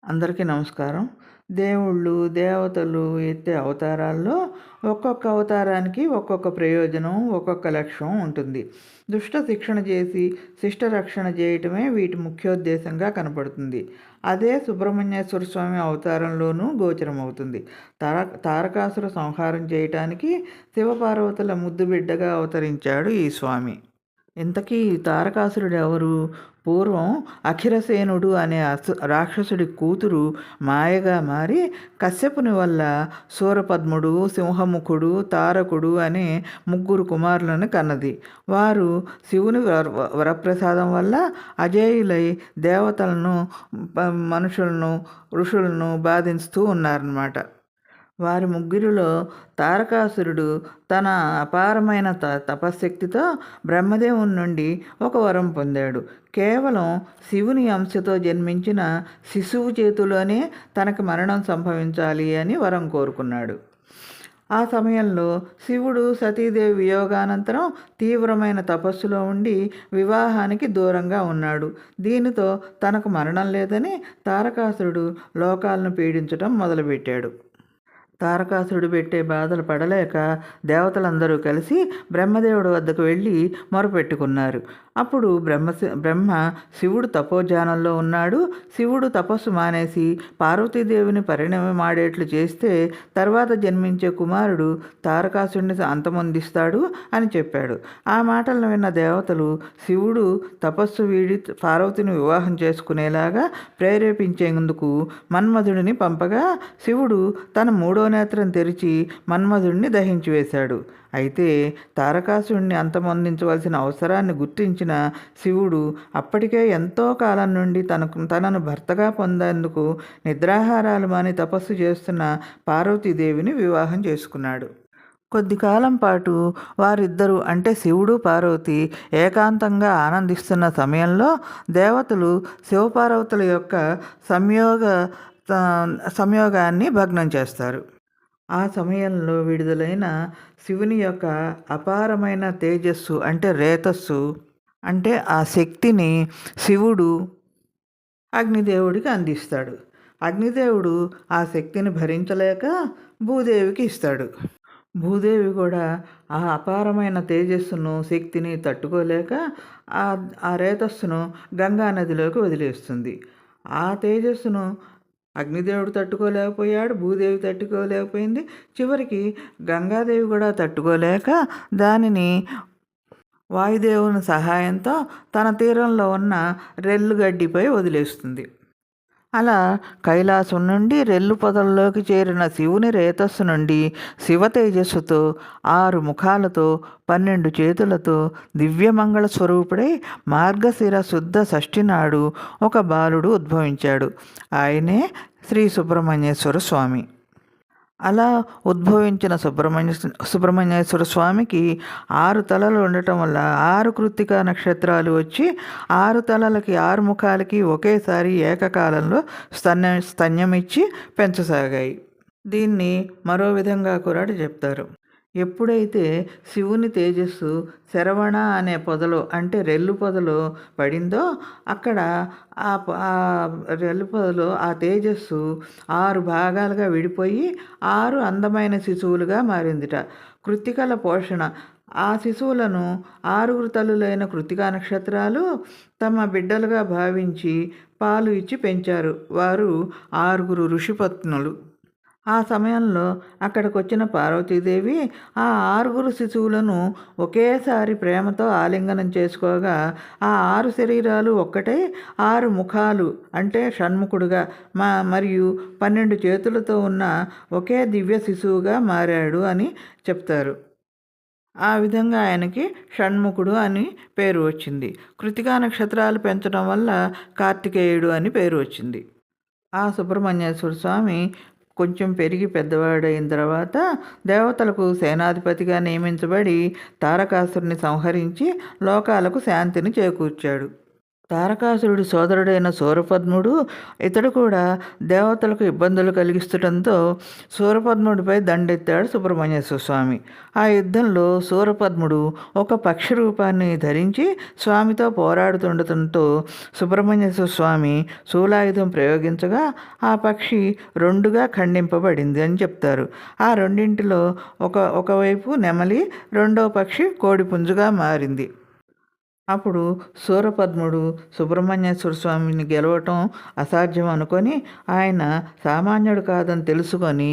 అందరికీ నమస్కారం. దేవుళ్ళు, దేవతలు ఎత్తే అవతారాల్లో ఒక్కొక్క అవతారానికి ఒక్కొక్క ప్రయోజనం, ఒక్కొక్క లక్ష్యం ఉంటుంది. దుష్ట శిక్షణ చేసి, శిష్ట రక్షణ చేయటమే వీటి ముఖ్యోద్దేశంగా కనపడుతుంది. అదే సుబ్రహ్మణ్యేశ్వర స్వామి అవతారంలోనూ గోచరమవుతుంది. తారకాసుర సంహారం చేయటానికి శివపార్వతుల ముద్దు బిడ్డగా అవతరించాడు ఈ స్వామి. ఇంతకీ తారకాసురుడెవరు? పూర్వం అఖిరసేనుడు అనే రాక్షసుడి కూతురు మాయగా మారి కశ్యపుని వల్ల శూరపద్ముడు, సింహముఖుడు, తారకుడు అనే ముగ్గురు కుమారులను కన్నది. వారు శివుని వరప్రసాదం వల్ల అజేయులై దేవతలను, మనుషులను, ఋషులను బాధిస్తూ ఉన్నారన్నమాట. వారి ముగ్గురిలో తారకాసురుడు తన అపారమైన తపశ్శక్తితో బ్రహ్మదేవుని నుండి ఒక వరం పొందాడు. కేవలం శివుని అంశతో జన్మించిన శిశువు చేతిలోనే తనకు మరణం సంభవించాలి అని వరం కోరుకున్నాడు. ఆ సమయంలో శివుడు సతీదేవి వియోగానంతరం తీవ్రమైన తపస్సులో ఉండి వివాహానికి దూరంగా ఉన్నాడు. దీనితో తనకు మరణం లేదని తారకాసురుడు లోకాలను పీడించడం మొదలుపెట్టాడు. తారకాసురుడు పెట్టే బాధలు పడలేక దేవతలందరూ కలిసి బ్రహ్మదేవుడి వద్దకు వెళ్ళి మొరపెట్టుకున్నారు. అప్పుడు బ్రహ్మ శివుడు తపోధ్యానంలో ఉన్నాడు. శివుడు తపస్సు మానేసి పార్వతీదేవిని పరిణయమాడేట్లు చేస్తే తర్వాత జన్మించే కుమారుడు తారకాసుడిని అంతమొందిస్తాడు అని చెప్పాడు. ఆ మాటలను విన్న దేవతలు శివుడు తపస్సు వీడి పార్వతిని వివాహం చేసుకునేలాగా ప్రేరేపించేందుకు మన్మధుడిని పంపగా శివుడు తన మూడో నేత్రం తెరిచి మన్మధుడిని దహించి వేశాడు. అయితే తారకాసుడిని అంతమొందించవలసిన అవసరాన్ని గుర్తించిన శివుడు అప్పటికే ఎంతో కాలం నుండి తనను భర్తగా పొందేందుకు నిద్రాహారాలు మాని తపస్సు చేస్తున్న పార్వతీదేవిని వివాహం చేసుకున్నాడు. కొద్ది కాలం పాటు వారిద్దరూ అంటే శివుడు, పార్వతి ఏకాంతంగా ఆనందిస్తున్న సమయంలో దేవతలు శివపార్వతుల యొక్క సంయోగాన్ని భగ్నం చేస్తారు. ఆ సమయంలో విడుదలైన శివుని యొక్క అపారమైన తేజస్సు అంటే రేతస్సు అంటే ఆ శక్తిని శివుడు అగ్నిదేవుడికి అందిస్తాడు. అగ్నిదేవుడు ఆ శక్తిని భరించలేక భూదేవికి ఇస్తాడు. భూదేవి కూడా ఆ అపారమైన తేజస్సును, శక్తిని తట్టుకోలేక ఆ రేతస్సును గంగా నదిలోకి వదిలేస్తుంది. ఆ తేజస్సును అగ్నిదేవుడు తట్టుకోలేకపోయాడు, భూదేవి తట్టుకోలేకపోయింది. చివరికి గంగాదేవి కూడా తట్టుకోలేక దానిని వాయుదేవుని సహాయంతో తన తీరంలో ఉన్న రెల్లుగడ్డిపై వదిలేస్తుంది. అలా కైలాసం నుండి రెల్లు పొదల్లోకి చేరిన శివుని రేతస్సు నుండి శివ తేజస్సుతో 6 ముఖాలతో 12 చేతులతో దివ్యమంగళ స్వరూపుడై మార్గశిర శుద్ధ షష్ఠి నాడు ఒక బాలుడు ఉద్భవించాడు. ఆయనే శ్రీ సుబ్రహ్మణ్యేశ్వర స్వామి. అలా ఉద్భవించిన సుబ్రహ్మణ్యేశ్వర స్వామికి 6 తలలు ఉండటం వల్ల 6 కృత్తికా నక్షత్రాలు వచ్చి 6 తలలకి 6 ముఖాలకి ఒకేసారి ఏకకాలంలో స్తన్యమిచ్చి పెంచసాగాయి. దీన్ని మరో విధంగా కూడా చెప్తారు. ఎప్పుడైతే శివుని తేజస్సు శరవణ అనే పొదలో అంటే రెల్లు పొదలో పడిందో అక్కడ ఆ రెల్లు పొదలో ఆ తేజస్సు 6 భాగాలుగా విడిపోయి 6 అందమైన శిశువులుగా మారిందిట. కృత్తికల పోషణ ఆ శిశువులను 6 తల్లులైన కృత్తికా నక్షత్రాలు తమ బిడ్డలుగా భావించి పాలు ఇచ్చి పెంచారు. వారు 6 ఋషిపత్నులు. ఆ సమయంలో అక్కడికొచ్చిన పార్వతీదేవి ఆ 6 శిశువులను ఒకేసారి ప్రేమతో ఆలింగనం చేసుకోగా ఆ 6 శరీరాలు ఒక్కటే 6 ముఖాలు అంటే షణ్ముఖుడుగా మరియు 12 చేతులతో ఉన్న ఒకే దివ్య శిశువుగా మారాడు అని చెప్తారు. ఆ విధంగా ఆయనకి షణ్ముఖుడు అని పేరు వచ్చింది. కృత్తికా నక్షత్రాలు పెంచడం వల్ల కార్తికేయుడు అని పేరు వచ్చింది. ఆ సుబ్రహ్మణ్యేశ్వర స్వామి కొంచెం పెరిగి పెద్దవాడైన తర్వాత దేవతలకు సేనాధిపతిగా నియమించబడి తారకాసురుని సంహరించి లోకాలకు శాంతిని చేకూర్చాడు. తారకాసురుడి సోదరుడైన శూరపద్ముడు ఇతడు కూడా దేవతలకు ఇబ్బందులు కలిగిస్తుండటంతో శూరపద్ముడిపై దండెత్తాడు సుబ్రహ్మణ్యేశ్వర స్వామి. ఆ యుద్ధంలో శూరపద్ముడు ఒక పక్షి రూపాన్ని ధరించి స్వామితో పోరాడుతుండటంతో సుబ్రహ్మణ్యేశ్వర స్వామి శూలాయుధం ప్రయోగించగా ఆ పక్షి రెండుగా ఖండింపబడింది అని చెప్తారు. ఆ రెండింటిలో ఒకవైపు నెమలి, రెండో పక్షి కోడిపుంజుగా మారింది. అప్పుడు శూరపద్ముడు సుబ్రహ్మణ్యేశ్వర స్వామిని గెలవటం అసాధ్యం అనుకొని ఆయన సామాన్యుడు కాదని తెలుసుకొని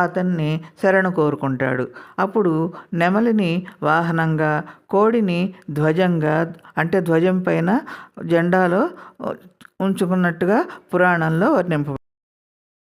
అతన్ని శరణు కోరుకుంటాడు. అప్పుడు నెమలిని వాహనంగా, కోడిని ధ్వజంగా అంటే ధ్వజం పైన జెండాలో ఉంచుకున్నట్టుగా పురాణంలో వర్ణింపబడింది.